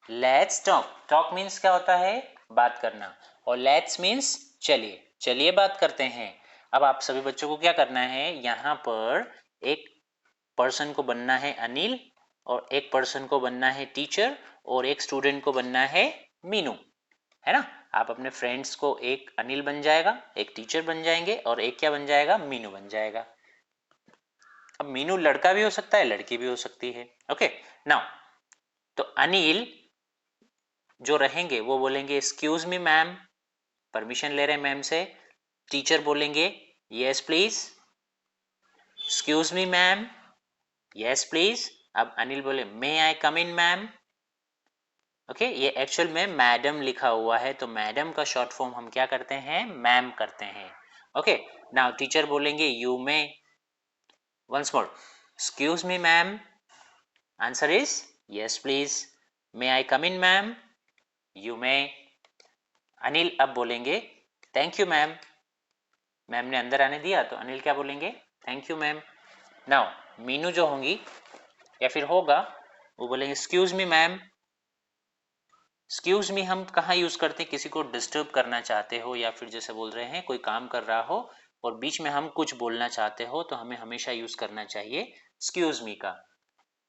Let's talk, talk means क्या होता है, बात करना, और लेट्स मीन्स चलिए, चलिए बात करते हैं। अब आप सभी बच्चों को क्या करना है, यहाँ पर एक पर्सन को बनना है अनिल, और एक पर्सन को बनना है टीचर, और एक स्टूडेंट को बनना है मीनू, है ना। आप अपने फ्रेंड्स को, एक अनिल बन जाएगा, एक टीचर बन जाएंगे, और एक क्या बन जाएगा, मीनू बन जाएगा। अब मीनू लड़का भी हो सकता है, लड़की भी हो सकती है। ओके नाउ, तो अनिल जो रहेंगे वो बोलेंगे एक्सक्यूज मी मैम, परमिशन ले रहे हैं मैम से। टीचर बोलेंगे yes please, excuse me ma'am, yes please. अब अनिल बोले मे I come in ma'am. Okay, ये एक्चुअल में मैडम लिखा हुआ है, तो मैडम का शॉर्ट फॉर्म हम क्या करते हैं, मैम करते हैं। ओके नाउ, टीचर बोलेंगे you may. Once more, excuse me ma'am, answer is yes please. May I come in ma'am, you may. Anil अब बोलेंगे थैंक यू मैम, मैम ने अंदर आने दिया तो अनिल क्या बोलेंगे, thank you ma'am. Now Meenu जो होंगी या फिर होगा, वो बोलेंगे excuse me ma'am. Excuse me हम कहाँ यूज करते हैं, किसी को डिस्टर्ब करना चाहते हो, या फिर जैसे बोल रहे हैं कोई काम कर रहा हो और बीच में हम कुछ बोलना चाहते हो, तो हमें हमेशा यूज करना चाहिए एक्सक्यूज मी का।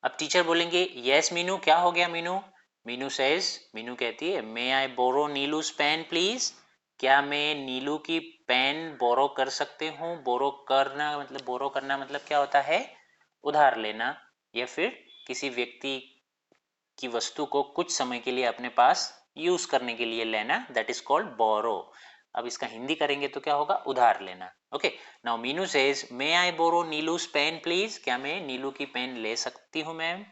अब टीचर बोलेंगे यस मीनू, क्या हो गया मीनू। मीनू सेज, मीनू कहती है मे I borrow Neelu's pen please, क्या मैं नीलू की पेन बोरो कर सकते हूँ। बोरो करना मतलब क्या होता है, उधार लेना, या फिर किसी व्यक्ति की वस्तु को कुछ समय के लिए अपने पास यूज करने के लिए लेना, दैट इज कॉल्ड बोरो। अब इसका हिंदी करेंगे तो क्या होगा, उधार लेना। Okay now Meenu says may I borrow Neelu's pen please, क्या मैं नीलू की पेन ले सकती हूँ मैम।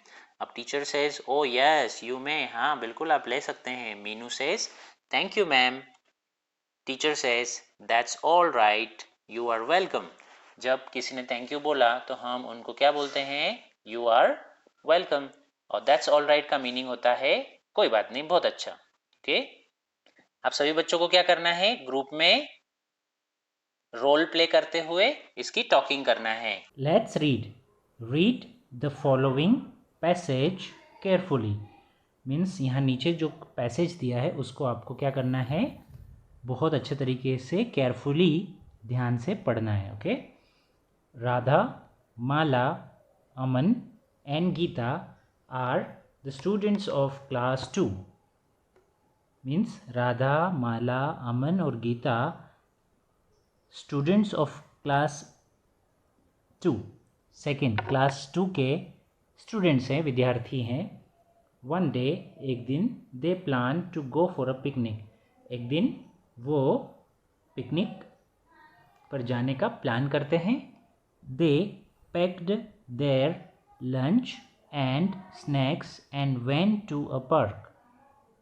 अब teacher says oh yes you may, हाँ बिल्कुल आप ले सकते हैं। Meenu says thank you ma'am. Teacher says that's all right, you are welcome. जब किसी ने थैंक यू बोला तो हम उनको क्या बोलते हैं, यू आर वेलकम। और दैट्स ऑल राइट का मीनिंग होता है कोई बात नहीं, बहुत अच्छा। ओके, आप सभी बच्चों को क्या करना है, ग्रुप में रोल प्ले करते हुए इसकी टॉकिंग करना है। Let's read the following passage carefully. Means यहाँ नीचे जो पैसेज दिया है उसको आपको क्या करना है, बहुत अच्छे तरीके से केयरफुली ध्यान से पढ़ना है। Okay, Radha, Mala, Aman and Gita are the students of class 2। Means Radha, Mala, Aman और Gita students of class 2, second class 2 के स्टूडेंट्स हैं, विद्यार्थी हैं। वन डे, एक दिन, they plan to go for a picnic, एक दिन वो पिकनिक पर जाने का प्लान करते हैं। They packed their lunch and snacks and went to a park.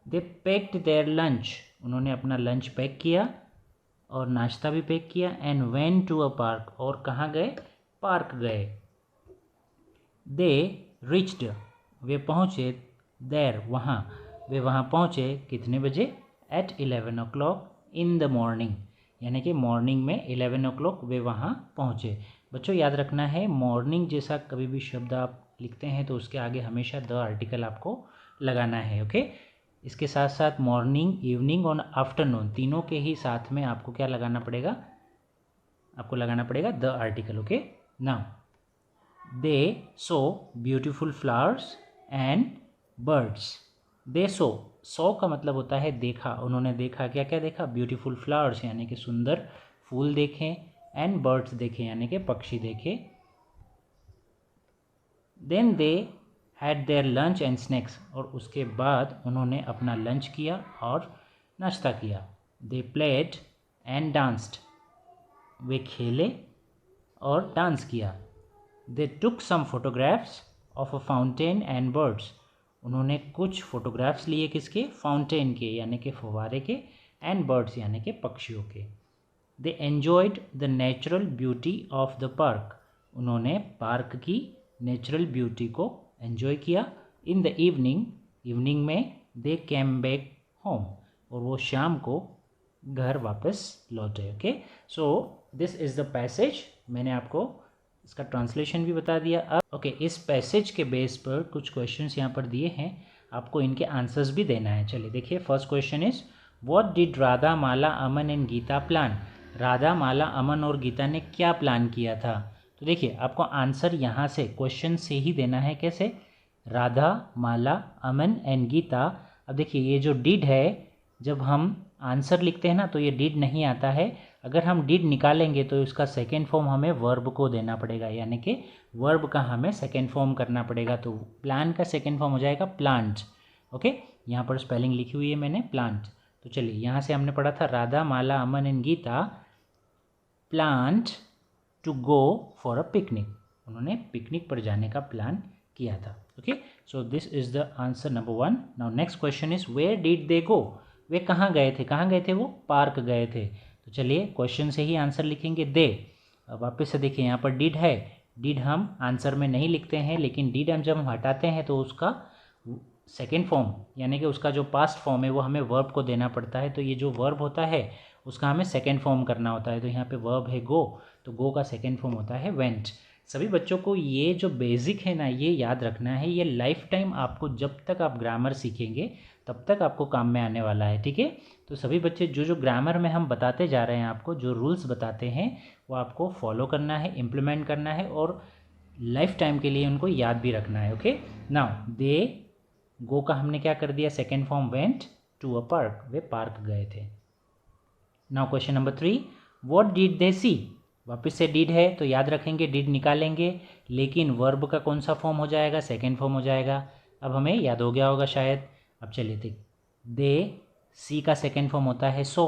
They packed their lunch, उन्होंने अपना लंच पैक किया और नाश्ता भी पैक किया। And went to a park, और कहाँ गए, पार्क गए। दे रिच्ड, वे पहुँचे, देर वहाँ, वे वहाँ पहुँचे कितने बजे, eight 11 o'clock in the morning, यानी कि मॉर्निंग में 11 o'clock वे वहाँ पहुँचे। बच्चों याद रखना है, मॉर्निंग जैसा कभी भी शब्द आप लिखते हैं तो उसके आगे हमेशा द आर्टिकल आपको लगाना है। ओके, इसके साथ साथ मॉर्निंग, इवनिंग और आफ्टरनून तीनों के ही साथ में आपको क्या लगाना पड़ेगा, आपको लगाना पड़ेगा the article. Okay now, they saw beautiful flowers and birds. They saw का मतलब होता है देखा, उन्होंने देखा, क्या क्या देखा, ब्यूटीफुल फ्लावर्स यानी कि सुंदर फूल देखे, एंड बर्ड्स देखे यानी कि पक्षी देखे। Then they had their lunch and snacks, और उसके बाद उन्होंने अपना लंच किया और नाश्ता किया। दे प्लेड एंड डांस्ड, वे खेले और डांस किया। They took some photographs of a fountain and birds, उन्होंने कुछ फोटोग्राफ्स लिए किसके, फाउंटेन के यानी कि फव्वारे के, एंड बर्ड्स यानी कि पक्षियों के। They enjoyed the natural beauty of the park, उन्होंने पार्क की नेचुरल ब्यूटी को एन्जॉय किया। इन द इवनिंग, इवनिंग में दे केम बैक होम, और वो शाम को घर वापस लौटे। Okay, so this is the passage, मैंने आपको इसका ट्रांसलेशन भी बता दिया। अब ओके, इस पैसेज के बेस पर कुछ क्वेश्चंस यहाँ पर दिए हैं, आपको इनके आंसर्स भी देना है। चलिए देखिए, first question is what did Radha, Mala, Aman and Geeta plan. Radha, Mala, Aman और गीता ने क्या प्लान किया था? तो देखिए आपको आंसर यहाँ से क्वेश्चन से ही देना है। कैसे? राधा, माला, अमन एंड गीता। अब देखिए ये जो डिड है, जब हम आंसर लिखते हैं ना तो ये डिड नहीं आता है। अगर हम डिड निकालेंगे तो इसका सेकेंड फॉर्म हमें वर्ब को देना पड़ेगा, यानी कि वर्ब का हमें सेकेंड फॉर्म करना पड़ेगा। तो प्लान का सेकेंड फॉर्म हो जाएगा प्लांट। ओके, यहाँ पर स्पेलिंग लिखी हुई है मैंने, प्लांट। तो चलिए यहाँ से हमने पढ़ा था Radha, Mala, Aman and Geeta planned to go for a picnic. उन्होंने पिकनिक पर जाने का प्लान किया था। Okay, so this is the answer number 1। Now next question is where did they go. वे कहाँ गए थे? कहाँ गए थे वो? पार्क गए थे। तो चलिए क्वेश्चन से ही आंसर लिखेंगे दे। अब वापस से देखिए यहाँ पर डिड है। डिड हम आंसर में नहीं लिखते हैं, लेकिन डिड हम जब हम हटाते हैं तो उसका सेकेंड फॉर्म यानी कि उसका जो पास्ट फॉर्म है वो हमें वर्ब को देना पड़ता है। तो ये जो वर्ब होता है उसका हमें सेकेंड फॉर्म करना होता है। तो यहाँ पे वर्ब है गो, तो गो का सेकेंड फॉर्म होता है वेंट। सभी बच्चों को ये जो बेसिक है ना, ये याद रखना है। ये लाइफ टाइम आपको, जब तक आप ग्रामर सीखेंगे तब तक आपको काम में आने वाला है। ठीक है, तो सभी बच्चे जो जो ग्रामर में हम बताते जा रहे हैं, आपको जो रूल्स बताते हैं वो आपको फॉलो करना है, इम्प्लीमेंट करना है और लाइफ टाइम के लिए उनको याद भी रखना है। ओके, नाउ दे गो का हमने क्या कर दिया? Second form went to a park. वे पार्क गए थे। Now question number 3, what did they see. वापस से डिड है तो याद रखेंगे, डिड निकालेंगे, लेकिन वर्ब का कौन सा फॉर्म हो जाएगा? सेकेंड फॉर्म हो जाएगा। अब हमें याद हो गया होगा शायद। अब चलिए देख, दे सी का सेकेंड फॉर्म होता है saw.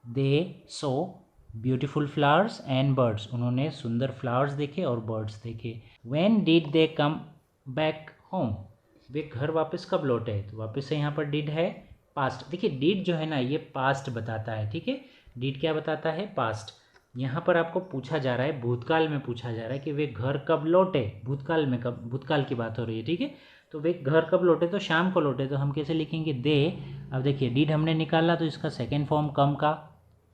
They saw beautiful flowers and birds. उन्होंने सुंदर फ्लावर्स देखे और बर्ड्स देखे। When did they come back home. वे घर वापस कब लौटे? तो वापस से यहाँ पर डिड है, पास्ट। देखिए डिड जो है ना, ये पास्ट बताता है। ठीक है, डिड क्या बताता है? पास्ट। यहाँ पर आपको पूछा जा रहा है, भूतकाल में पूछा जा रहा है कि वे घर कब लौटे। भूतकाल में कब? भूतकाल की बात हो रही है। ठीक है, तो वे घर कब लौटे? तो शाम को लौटे। तो हम कैसे लिखेंगे? दे। अब देखिए डिड हमने निकाला तो इसका सेकेंड फॉर्म कम का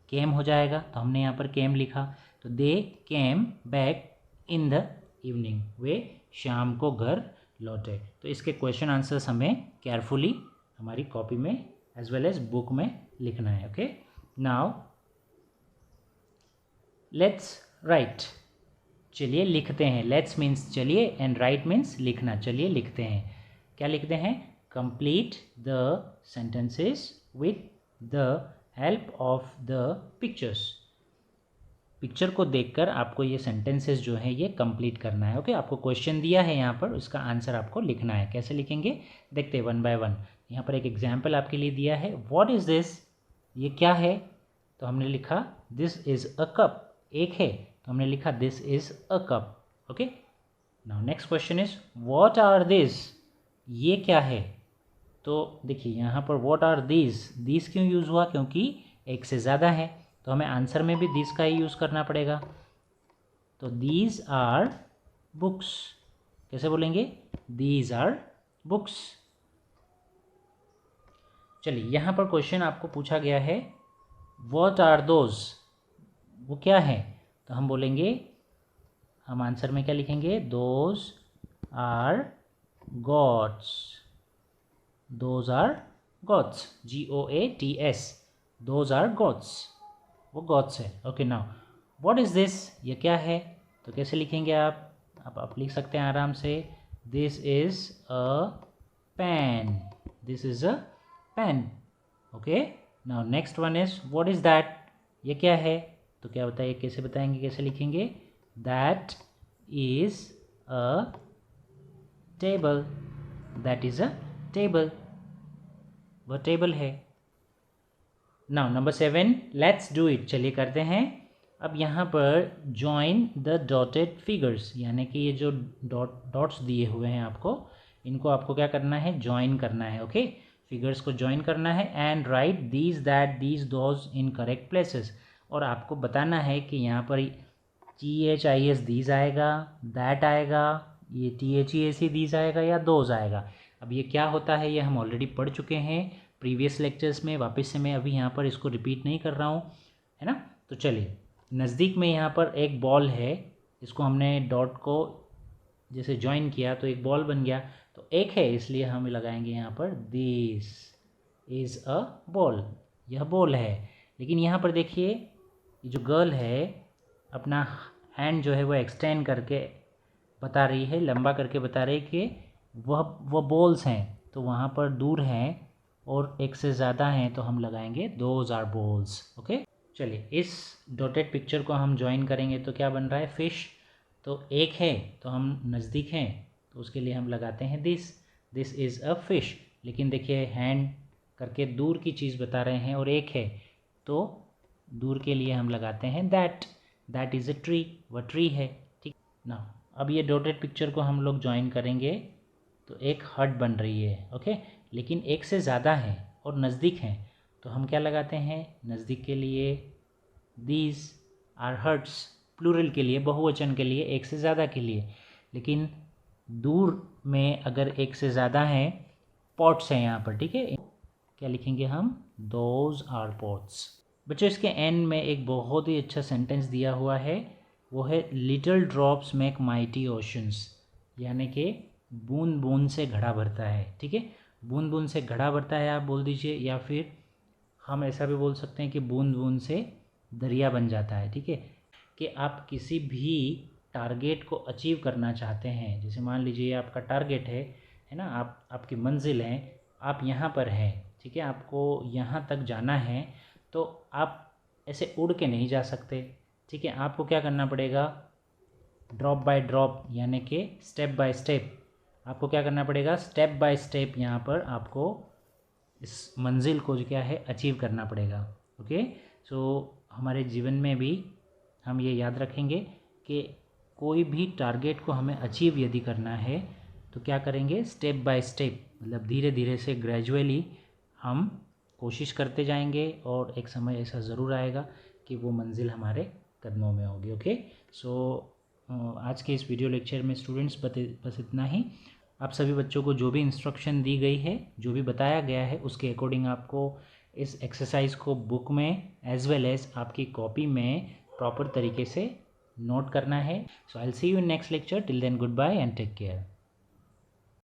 केम हो जाएगा, तो हमने यहाँ पर केम लिखा। तो they came back in the evening. वे शाम को घर लौटे। तो इसके क्वेश्चन आंसर्स हमें केयरफुली हमारी कॉपी में एज वेल एज बुक में लिखना है। Okay, now let's write. चलिए लिखते हैं। लेट्स मीन्स चलिए एंड राइट मीन्स लिखना। चलिए लिखते हैं। क्या लिखते हैं? Complete the sentences with the help of the pictures. Picture को देखकर आपको ये सेंटेंसेस जो है ये कंप्लीट करना है। ओके, आपको क्वेश्चन दिया है यहाँ पर, उसका आंसर आपको लिखना है। कैसे लिखेंगे? देखते हैं वन बाय वन। यहाँ पर एक एग्जाम्पल आपके लिए दिया है। What is this? ये क्या है? तो हमने लिखा दिस इज़ अ कप। एक है तो हमने लिखा this is a cup. Okay, now next question is what are this. ये क्या है? तो देखिए यहाँ पर व्हाट आर दिस, दिस क्यों यूज़ हुआ? क्योंकि एक से ज़्यादा है, तो हमें आंसर में भी दिस का ही यूज़ करना पड़ेगा। तो दीज आर बुक्स। कैसे बोलेंगे? These are books. चलिए यहाँ पर क्वेश्चन आपको पूछा गया है व्हाट आर दोज, वो क्या है? तो हम बोलेंगे, हम आंसर में क्या लिखेंगे? Those are goats. Those are goats, GOATS। Those are goats, वो गॉड्स है। Okay, now what is this? ये क्या है? तो कैसे लिखेंगे आप लिख सकते हैं आराम से। This is a pen. This is a pen. Okay, now next one is what is that? ये क्या है? तो क्या बताइए, कैसे बताएंगे, कैसे लिखेंगे? That is a table. That is a table, वह टेबल है। Now number 7, let's do it. चलिए करते हैं। अब यहाँ पर जॉइन द डॉटेड फिगर्स, यानी कि ये जो डॉट्स दिए हुए हैं आपको, इनको आपको क्या करना है? जॉइन करना है। ओके, फिगर्स को जॉइन करना है। And right these that these those in correct places. और आपको बताना है कि यहाँ पर THIS दीज आएगा, दैट आएगा, ये THEAC दीज आएगा या दोज आएगा। अब ये क्या होता है ये हम ऑलरेडी पढ़ चुके हैं प्रीवियस लेक्चर्स में। वापस से मैं अभी यहाँ पर इसको रिपीट नहीं कर रहा हूँ, है ना। तो चलिए, नज़दीक में यहाँ पर एक बॉल है, इसको हमने डॉट को जैसे ज्वाइन किया तो एक बॉल बन गया। तो एक है इसलिए हम लगाएंगे यहाँ पर दिस इज़ अ बॉल, यह बॉल है। लेकिन यहाँ पर देखिए ये जो गर्ल है अपना हैंड जो है वो एक्सटेंड करके बता रही है, लंबा करके बता रही है कि वह बॉल्स हैं, तो वहाँ पर दूर हैं और एक से ज़्यादा हैं तो हम लगाएंगे दोज आर बॉल्स। ओके, चलिए इस डॉटेड पिक्चर को हम ज्वाइन करेंगे तो क्या बन रहा है, फिश। तो एक है तो हम नज़दीक हैं तो उसके लिए हम लगाते हैं दिस इज़ अ फिश। लेकिन देखिए हैंड करके दूर की चीज़ बता रहे हैं और एक है तो दूर के लिए हम लगाते हैं दैट इज़ अ ट्री, वह ट्री है। ठीक ना, अब ये डॉटेड पिक्चर को हम लोग ज्वाइन करेंगे तो एक हट बन रही है। ओके, लेकिन एक से ज़्यादा है और नज़दीक हैं तो हम क्या लगाते हैं, नज़दीक के लिए दीज आर हट्स, प्लूरल के लिए, बहुवचन के लिए, एक से ज़्यादा के लिए। लेकिन दूर में अगर एक से ज़्यादा हैं, पॉट्स हैं यहाँ पर, ठीक है, क्या लिखेंगे हम, दोज आर पॉट्स। बच्चों इसके एंड में एक बहुत ही अच्छा सेंटेंस दिया हुआ है, वो है little drops make mighty oceans, यानी कि बूंद बूंद से घड़ा भरता है। ठीक है, बूंद बूंद से घड़ा भरता है आप बोल दीजिए, या फिर हम ऐसा भी बोल सकते हैं कि बूंद बूंद से दरिया बन जाता है। ठीक है, कि आप किसी भी टारगेट को अचीव करना चाहते हैं, जैसे मान लीजिए आपका टारगेट है ना, आपकी मंजिल है, आप यहाँ पर हैं, ठीक है, आपको यहाँ तक जाना है, तो आप ऐसे उड़ के नहीं जा सकते। ठीक है, आपको क्या करना पड़ेगा, ड्रॉप बाय ड्रॉप, यानी कि स्टेप बाय स्टेप, आपको क्या करना पड़ेगा, स्टेप बाय स्टेप यहाँ पर आपको इस मंजिल को जो क्या है अचीव करना पड़ेगा। ओके, सो हमारे जीवन में भी हम ये याद रखेंगे कि कोई भी टारगेट को हमें अचीव यदि करना है तो क्या करेंगे, स्टेप बाय स्टेप, मतलब धीरे धीरे से ग्रेजुअली हम कोशिश करते जाएंगे और एक समय ऐसा ज़रूर आएगा कि वो मंजिल हमारे कदमों में होगी। ओके, सो आज के इस वीडियो लेक्चर में स्टूडेंट्स बस इतना ही। आप सभी बच्चों को जो भी इंस्ट्रक्शन दी गई है, जो भी बताया गया है, उसके अकॉर्डिंग आपको इस एक्सरसाइज को बुक में एज वेल एज आपकी कॉपी में प्रॉपर तरीके से नोट करना है। So I will see you in next lecture, till then good bye and take care.